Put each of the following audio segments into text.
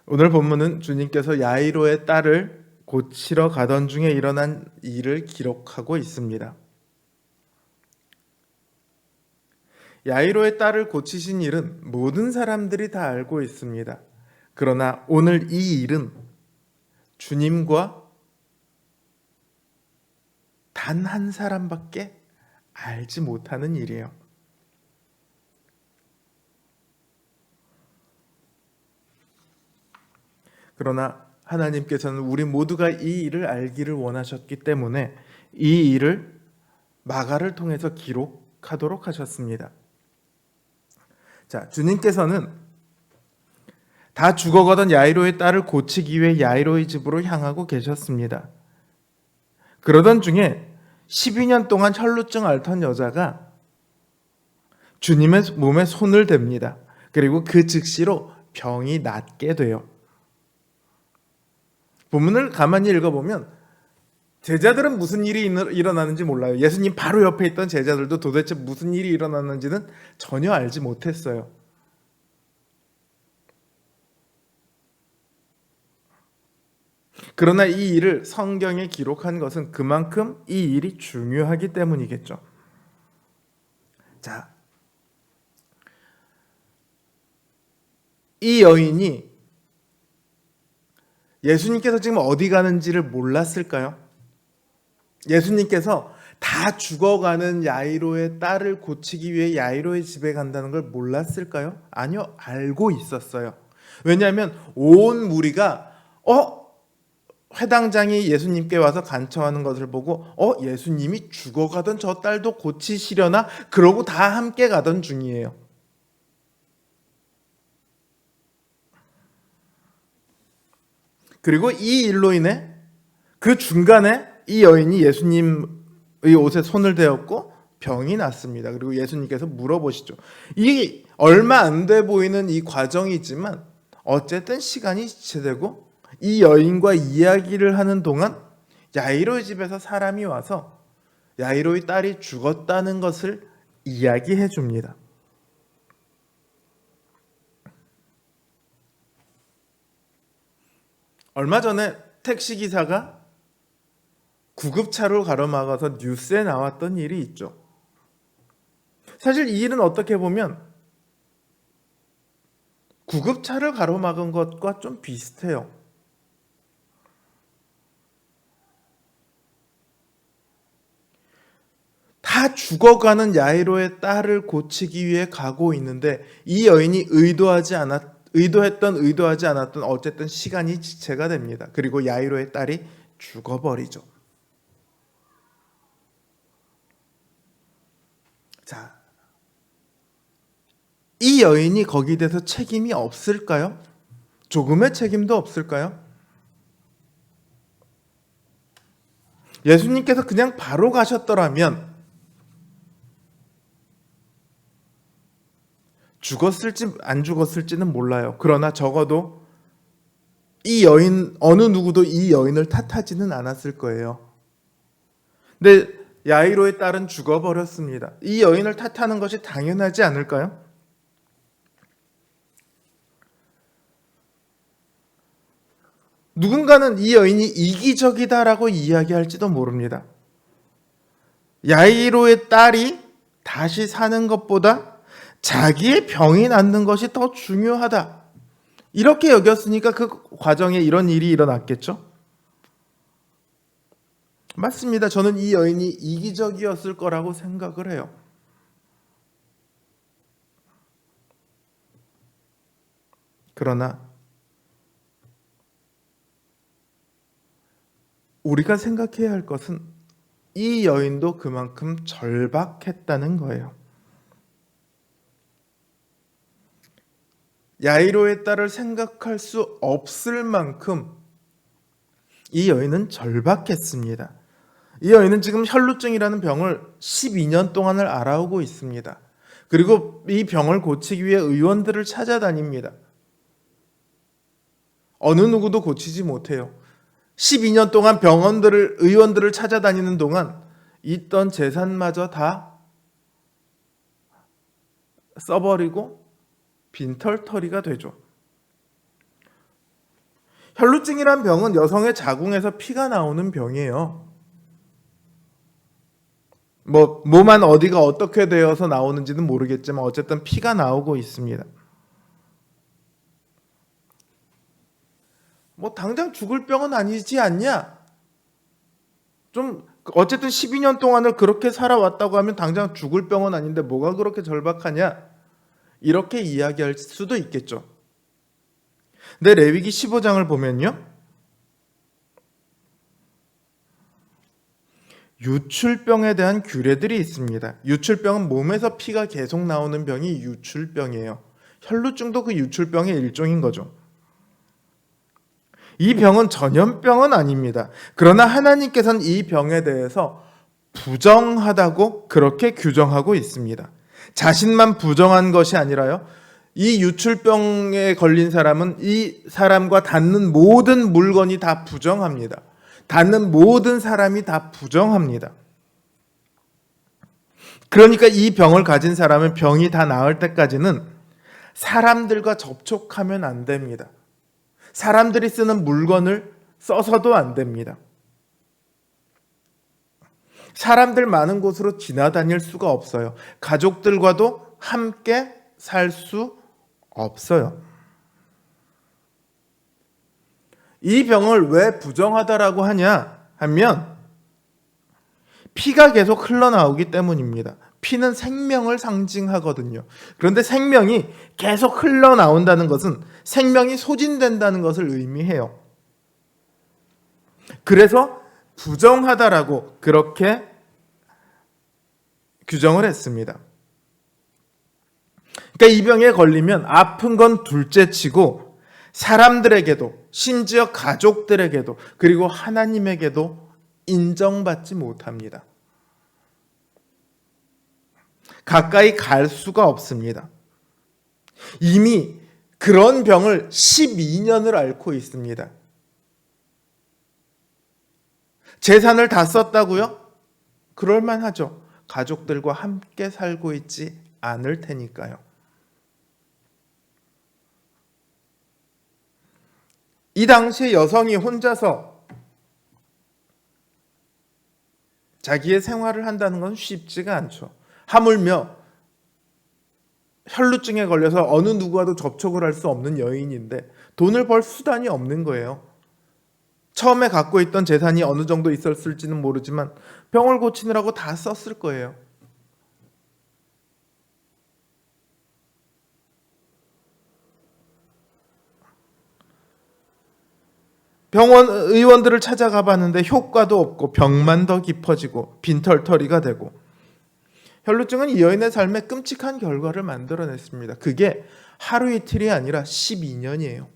오늘 본문은 주님께서 야이로의 딸을 고치러 가던 중에 일어난 일을 기록하고 있습니다. 야이로의 딸을 고치신 일은 모든 사람들이 다 알고 있습니다. 그러나 오늘 이 일은 주님과 단 한 사람밖에 알지 못하는 일이에요. 그러나 하나님께서는 우리 모두가 이 일을 알기를 원하셨기 때문에 이 일을 마가를 통해서 기록하도록 하셨습니다. 자, 주님께서는 다 죽어가던 야이로의 딸을 고치기 위해 야이로의 집으로 향하고 계셨습니다. 그러던 중에 12년 동안 혈루증 앓던 여자가 주님의 몸에 손을 댑니다. 그리고 그 즉시로 병이 낫게 돼요. 본문을 가만히 읽어보면 제자들은 무슨 일이 일어나는지 몰라요. 예수님 바로 옆에 있던 제자들도 도대체 무슨 일이 일어났는지는 전혀 알지 못했어요. 그러나 이 일을 성경에 기록한 것은 그만큼 이 일이 중요하기 때문이겠죠. 자, 이 여인이 예수님께서 지금 어디 가는지를 몰랐을까요? 예수님께서 다 죽어가는 야이로의 딸을 고치기 위해 야이로의 집에 간다는 걸 몰랐을까요? 아니요, 알고 있었어요. 왜냐하면 온 무리가 회당장이 예수님께 와서 간청하는 것을 보고 예수님이 죽어가던 저 딸도 고치시려나? 그러고 다 함께 가던 중이에요. 그리고 이 일로 인해 그 중간에 이 여인이 예수님의 옷에 손을 대었고 병이 났습니다. 그리고 예수님께서 물어보시죠. 이 얼마 안 돼 보이는 이 과정이지만 어쨌든 시간이 지체되고 이 여인과 이야기를 하는 동안 야이로의 집에서 사람이 와서 야이로의 딸이 죽었다는 것을 이야기해 줍니다. 얼마 전에 택시기사가 구급차로 가로막아서 뉴스에 나왔던 일이 있죠. 사실 이 일은 어떻게 보면 구급차를 가로막은 것과 좀 비슷해요. 다 죽어가는 야이로의 딸을 고치기 위해 가고 있는데 이 여인이 의도하지 않았던 어쨌든 시간이 지체가 됩니다. 그리고 야이로의 딸이 죽어버리죠. 자, 이 여인이 거기에 대해서 책임이 없을까요? 조금의 책임도 없을까요? 예수님께서 그냥 바로 가셨더라면 죽었을지 안 죽었을지는 몰라요. 그러나 적어도 이 여인, 어느 누구도 이 여인을 탓하지는 않았을 거예요. 근데 야이로의 딸은 죽어버렸습니다. 이 여인을 탓하는 것이 당연하지 않을까요? 누군가는 이 여인이 이기적이다라고 이야기할지도 모릅니다. 야이로의 딸이 다시 사는 것보다 자기의 병이 낫는 것이 더 중요하다. 이렇게 여겼으니까 그 과정에 이런 일이 일어났겠죠? 맞습니다. 저는 이 여인이 이기적이었을 거라고 생각을 해요. 그러나 우리가 생각해야 할 것은 이 여인도 그만큼 절박했다는 거예요. 야이로의 딸을 생각할 수 없을 만큼 이 여인은 절박했습니다. 이 여인은 지금 혈루증이라는 병을 12년 동안을 앓아오고 있습니다. 그리고 이 병을 고치기 위해 의원들을 찾아다닙니다. 어느 누구도 고치지 못해요. 12년 동안 의원들을 찾아다니는 동안 있던 재산마저 다 써버리고 빈털터리가 되죠. 혈루증이란 병은 여성의 자궁에서 피가 나오는 병이에요. 몸 안 어디가 어떻게 되어서 나오는지는 모르겠지만 어쨌든 피가 나오고 있습니다. 당장 죽을 병은 아니지 않냐? 좀 어쨌든 12년 동안을 그렇게 살아왔다고 하면 당장 죽을 병은 아닌데 뭐가 그렇게 절박하냐? 이렇게 이야기할 수도 있겠죠. 근데 레위기 15장을 보면요, 유출병에 대한 규례들이 있습니다. 유출병은 몸에서 피가 계속 나오는 병이 유출병이에요. 혈루증도 그 유출병의 일종인 거죠. 이 병은 전염병은 아닙니다. 그러나 하나님께서는 이 병에 대해서 부정하다고 그렇게 규정하고 있습니다. 자신만 부정한 것이 아니라요, 이 유출병에 걸린 사람은 이 사람과 닿는 모든 물건이 다 부정합니다. 닿는 모든 사람이 다 부정합니다. 그러니까 이 병을 가진 사람은 병이 다 나을 때까지는 사람들과 접촉하면 안 됩니다. 사람들이 쓰는 물건을 써서도 안 됩니다. 사람들 많은 곳으로 지나다닐 수가 없어요. 가족들과도 함께 살 수 없어요. 이 병을 왜 부정하다라고 하냐 하면 피가 계속 흘러나오기 때문입니다. 피는 생명을 상징하거든요. 그런데 생명이 계속 흘러나온다는 것은 생명이 소진된다는 것을 의미해요. 그래서 부정하다라고 그렇게 규정을 했습니다. 그러니까 이 병에 걸리면 아픈 건 둘째치고 사람들에게도, 심지어 가족들에게도, 그리고 하나님에게도 인정받지 못합니다. 가까이 갈 수가 없습니다. 이미 그런 병을 12년을 앓고 있습니다. 재산을 다 썼다고요? 그럴만하죠. 가족들과 함께 살고 있지 않을 테니까요. 이 당시에 여성이 혼자서 자기의 생활을 한다는 건 쉽지가 않죠. 하물며 혈루증에 걸려서 어느 누구와도 접촉을 할 수 없는 여인인데 돈을 벌 수단이 없는 거예요. 처음에 갖고 있던 재산이 어느 정도 있었을지는 모르지만 병을 고치느라고 다 썼을 거예요. 병원 의원들을 찾아가 봤는데 효과도 없고 병만 더 깊어지고 빈털터리가 되고, 혈루증은 이 여인의 삶에 끔찍한 결과를 만들어냈습니다. 그게 하루 이틀이 아니라 12년이에요.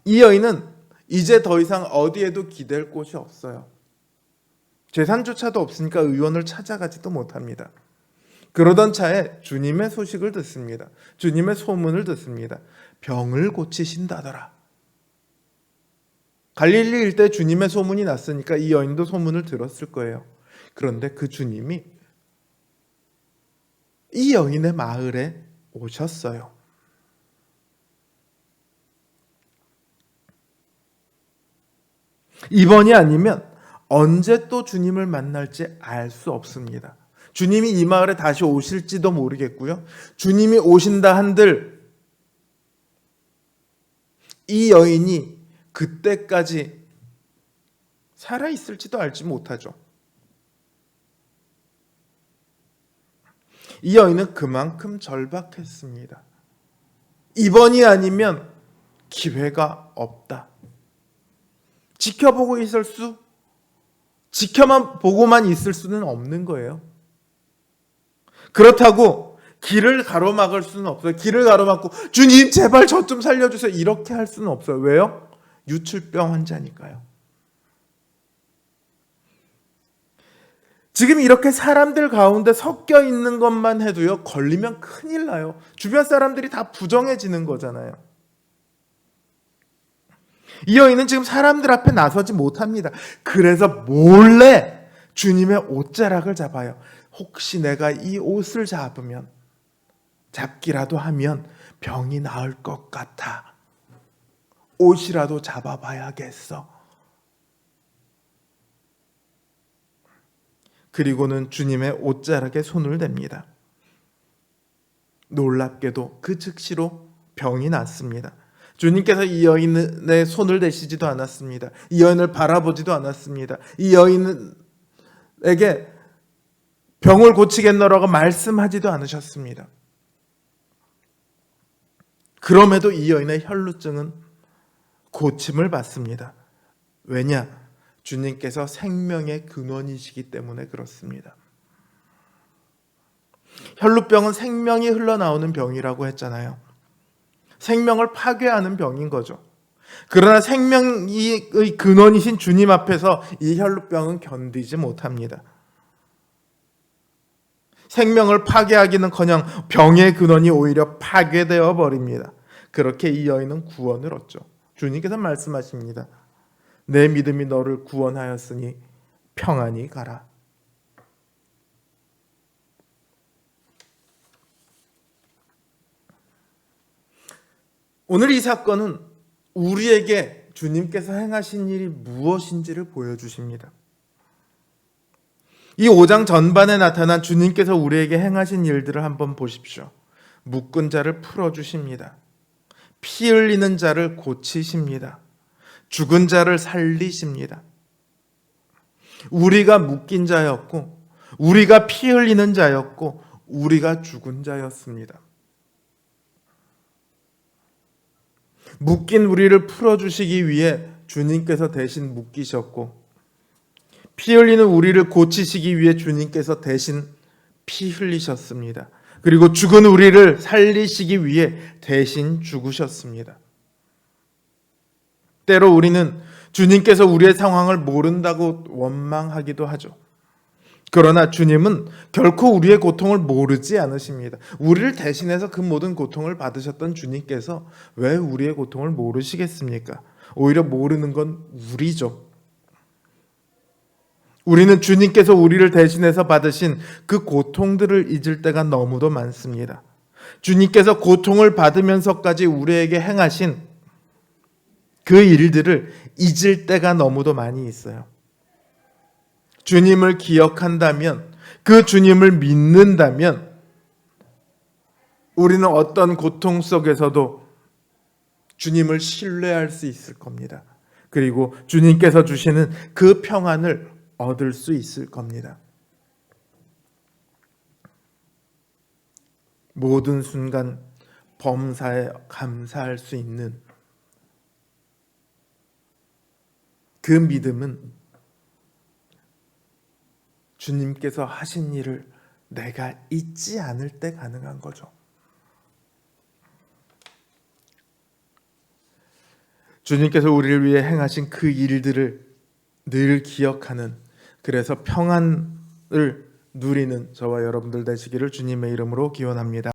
이 여인은 이제 더 이상 어디에도 기댈 곳이 없어요. 재산조차도 없으니까 의원을 찾아가지도 못합니다. 그러던 차에 주님의 소식을 듣습니다. 주님의 소문을 듣습니다. 병을 고치신다더라. 갈릴리 일대 주님의 소문이 났으니까 이 여인도 소문을 들었을 거예요. 그런데 그 주님이 이 여인의 마을에 오셨어요. 이번이 아니면 언제 또 주님을 만날지 알 수 없습니다. 주님이 이 마을에 다시 오실지도 모르겠고요. 주님이 오신다 한들 이 여인이 그때까지 살아있을지도 알지 못하죠. 이 여인은 그만큼 절박했습니다. 이번이 아니면 기회가 없다. 지켜만 보고만 있을 수는 없는 거예요. 그렇다고 길을 가로막을 수는 없어요. 길을 가로막고 주님 제발 저 좀 살려주세요 이렇게 할 수는 없어요. 왜요? 유출병 환자니까요. 지금 이렇게 사람들 가운데 섞여 있는 것만 해도요, 걸리면 큰일 나요. 주변 사람들이 다 부정해지는 거잖아요. 이 여인은 지금 사람들 앞에 나서지 못합니다. 그래서 몰래 주님의 옷자락을 잡아요. 혹시 내가 이 옷을 잡기라도 하면 병이 나을 것 같아. 옷이라도 잡아봐야겠어. 그리고는 주님의 옷자락에 손을 댑니다. 놀랍게도 그 즉시로 병이 낫습니다. 주님께서 이 여인의 손을 대시지도 않았습니다. 이 여인을 바라보지도 않았습니다. 이 여인에게 병을 고치겠노라고 말씀하지도 않으셨습니다. 그럼에도 이 여인의 혈루증은 고침을 받습니다. 왜냐? 주님께서 생명의 근원이시기 때문에 그렇습니다. 혈루병은 생명이 흘러나오는 병이라고 했잖아요. 생명을 파괴하는 병인 거죠. 그러나 생명의 근원이신 주님 앞에서 이 혈루병은 견디지 못합니다. 생명을 파괴하기는커녕 병의 근원이 오히려 파괴되어 버립니다. 그렇게 이 여인은 구원을 얻죠. 주님께서 말씀하십니다. 내 믿음이 너를 구원하였으니 평안히 가라. 오늘 이 사건은 우리에게 주님께서 행하신 일이 무엇인지를 보여주십니다. 이 5장 전반에 나타난 주님께서 우리에게 행하신 일들을 한번 보십시오. 묶은 자를 풀어주십니다. 피 흘리는 자를 고치십니다. 죽은 자를 살리십니다. 우리가 묶인 자였고, 우리가 피 흘리는 자였고, 우리가 죽은 자였습니다. 묶인 우리를 풀어주시기 위해 주님께서 대신 묶이셨고, 피 흘리는 우리를 고치시기 위해 주님께서 대신 피 흘리셨습니다. 그리고 죽은 우리를 살리시기 위해 대신 죽으셨습니다. 때로 우리는 주님께서 우리의 상황을 모른다고 원망하기도 하죠. 그러나 주님은 결코 우리의 고통을 모르지 않으십니다. 우리를 대신해서 그 모든 고통을 받으셨던 주님께서 왜 우리의 고통을 모르시겠습니까? 오히려 모르는 건 우리죠. 우리는 주님께서 우리를 대신해서 받으신 그 고통들을 잊을 때가 너무도 많습니다. 주님께서 고통을 받으면서까지 우리에게 행하신 그 일들을 잊을 때가 너무도 많이 있어요. 주님을 기억한다면, 그 주님을 믿는다면 우리는 어떤 고통 속에서도 주님을 신뢰할 수 있을 겁니다. 그리고 주님께서 주시는 그 평안을 얻을 수 있을 겁니다. 모든 순간 범사에 감사할 수 있는 그 믿음은 주님께서 하신 일을 내가 잊지 않을 때 가능한 거죠. 주님께서 우리를 위해 행하신 그 일들을 늘 기억하는, 그래서 평안을 누리는 저와 여러분들 되시기를 주님의 이름으로 기원합니다.